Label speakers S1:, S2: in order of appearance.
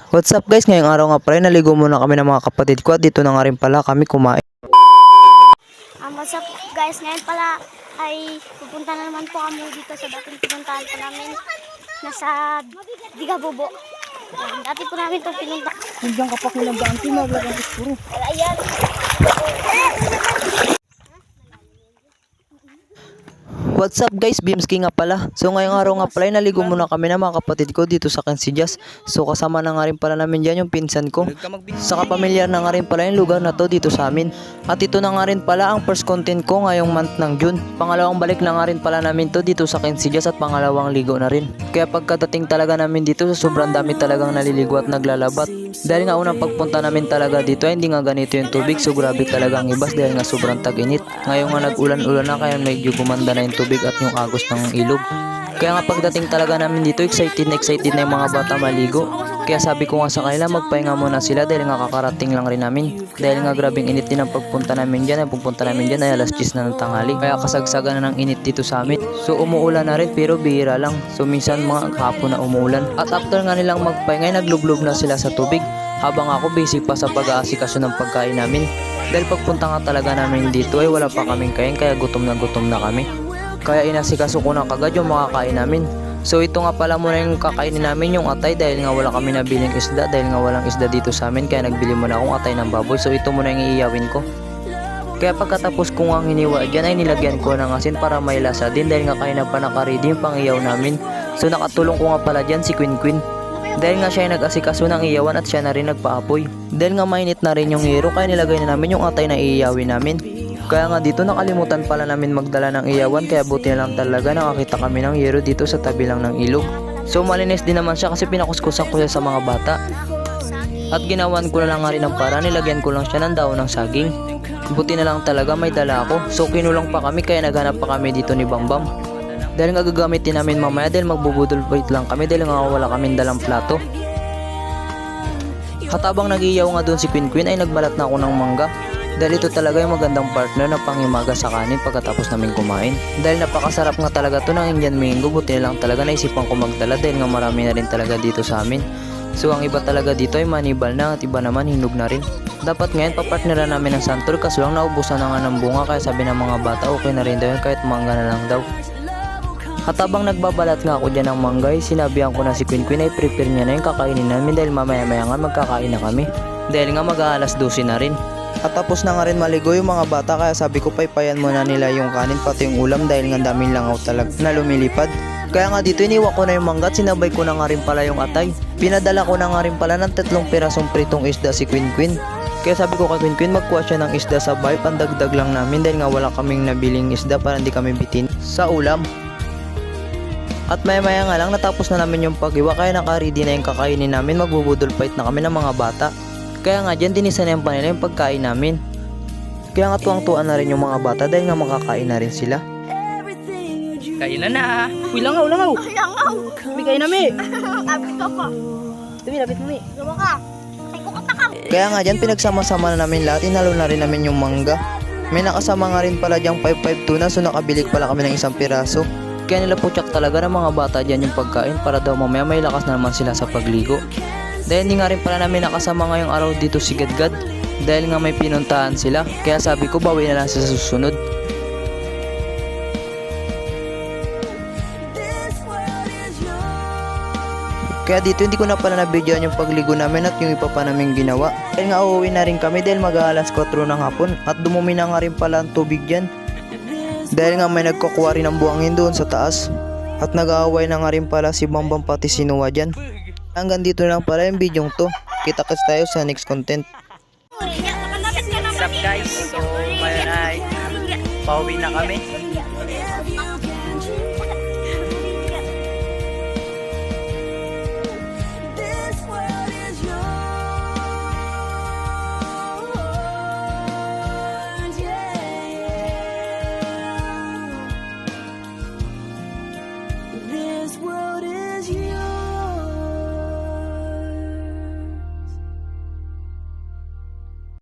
S1: What's up guys, ngayong araw nga pala naligo muna kami ng mga kapatid ko at dito na nga rin pala kami kumain.
S2: What's up guys, ngayon pala ay pupunta na naman po kami dito sa dating pinuntahan po namin. Nasa Digabubo. Dati po namin ito pinunta.
S3: Nandiyan ka pa kulang daan, pinaglagang ispuro.
S2: Ayan.
S1: What's up guys, Bimski nga pala. So ngayong araw nga pala naligo muna kami ng mga kapatid ko dito sa Cansijas. So kasama na nga rin pala namin dyan yung pinsan ko. Saka pamilyar na nga rin pala yung lugar na to dito sa amin. At ito na nga rin pala ang first content ko ngayong month ng June. Pangalawang balik na nga rin pala namin to dito sa Cansijas at pangalawang ligo na rin. Kaya pagkadating talaga namin dito, sobrang dami talagang naliligo at naglalabat. Dahil nga unang pagpunta namin talaga dito ay hindi nga ganito yung tubig, so grabe talaga ang ibas dahil nga sobrang tag-init. Ngayon nga nag-ulan-ulan na kaya medyo gumanda na yung tubig at yung agos ng ilog. Kaya nga pagdating talaga namin dito, excited na yung mga bata maligo. Kaya sabi ko nga sa kanila magpahinga muna sila dahil nga kakarating lang rin namin. Dahil nga grabing init din ang pagpunta namin dyan. Ang pagpunta namin dyan ay alas 10 na ng tanghali. Kaya kasagsagan na ng init dito sa amin. So umuulan na rin pero bihira lang. So minsan mga hapon na umuulan. At after nga nilang magpahinga ay naglublob na sila sa tubig. Habang ako busy pa sa pag-aasikaso ng pagkain namin. Dahil pagpunta nga talaga namin dito ay wala pa kaming kain kaya gutom na kami. Kaya inasikaso ko na kagad yung makakain namin. So ito nga pala muna yung kakainin namin, yung atay, dahil nga wala kami nabiling isda. Dahil nga walang isda dito sa amin kaya nagbili muna akong atay ng baboy. So ito muna yung iiyawin ko. Kaya pagkatapos ko nga hiniwa dyan ay nilagyan ko ng asin para may lasa din. Dahil nga kanina pa nakaready yung pang iyaw namin. So nakatulong ko nga pala dyan si Queen Queen. Dahil nga siya ay nag-asikaso ng iyawan at siya na rin nagpaapoy. Dahil nga mainit na rin yung hero kaya nilagay na namin yung atay na iiyawin namin. Kaya nga dito nakalimutan pala namin magdala ng iyawan kaya buti na lang talaga nakakita kami ng hero dito sa tabi lang ng ilog. So malinis din naman siya kasi pinakuskusan ko siya sa mga bata. At ginawan ko na lang nga rin ng para, nilagyan ko lang siya ng daon ng saging. Buti na lang talaga may dala ako. So kinulang pa kami kaya naghanap pa kami dito ni Bambam. Dahil nga gagamitin namin mamaya dahil magbubudol wait lang kami dahil nga wala kaming dalang plato. At habang nag-iyaw nga doon si Queen Queen ay nagbalat na ako ng mangga. Dahil ito talaga yung magandang partner na pangimaga sa kanin pagkatapos namin kumain. Dahil napakasarap nga talaga to ng Indian mango, buti na lang talaga naisipan ko magdala dahil nga marami na rin talaga dito sa amin. So ang iba talaga dito ay manibal na at iba naman hinog na rin. Dapat ngayon papartneran namin ng santol kaso lang naubusan na nga ng bunga kaya sabi ng mga bata okay na rin daw yun kahit mangga na lang daw. At habang nagbabalat nga ako dyan ng manggay, sinabihan ko na si Queen Queen ay prepare niya na yung kakainin namin dahil mamaya-maya nga magkakain na kami. Dahil nga mag-aalas 12 na rin. At tapos na nga rin maligo yung mga bata kaya sabi ko paypayan muna nila yung kanin pati yung ulam dahil nga daming langaw talaga na lumilipad. Kaya nga dito iniwan ko na yung mangga at sinabay ko na nga rin pala yung atay. Pinadala ko na nga rin pala ng 3 pirasong pritong isda si Queen Queen. Kaya sabi ko kay Queen Queen magkuha siya ng isda sa bahay, pandagdag lang namin dahil nga wala kaming nabiling isda para hindi kami bitin sa ulam. At maya nga lang natapos na namin yung paghiwa kaya naka-ready na yung kakainin namin, magbubudol fight na kami ng mga bata. Kaya nga dyan dinisanayan pa nila yung pagkain namin. Kaya nga tuwang-tuwa na rin yung mga bata dahil nga makakain na rin sila.
S3: Kain na. Uy, langaw.
S2: Langaw.
S3: Bigay na, mi.
S2: Abit ka pa.
S3: Lapit mo, mi.
S2: Gawa ka. Ay ko katakam.
S1: Kaya nga dyan pinagsama-sama na namin lahat, inalo na rin namin yung mangga. May nakasama nga rin pala dyang 5-5 tuna so nakabilik pala kami ng 1 piraso. Kaya nila putyak talaga ng mga bata dyan yung pagkain para daw mamaya may lakas na naman sila sa pagligo. Dahil hindi nga rin pala namin nakasama ngayong araw dito si Gadgad dahil nga may pinuntahan sila. Kaya sabi ko bawi na lang sa susunod. Kaya dito hindi ko na pala nabidyoan yung pagligo namin at yung iba pa namin ginawa. Dahil nga uuwi na rin kami dahil mag-aalas 4 ng hapon at dumumi na nga rin pala ang tubig dyan. Dahil nga may nagkukuha rin ng buhangin doon sa taas. At nag-aaway na nga rin pala si Bambam pati si Noah dyan. Hanggang dito lang pala yung video to. Kita-kits tayo sa next content.
S3: What's up guys? So, ngayon ay pauwi na kami.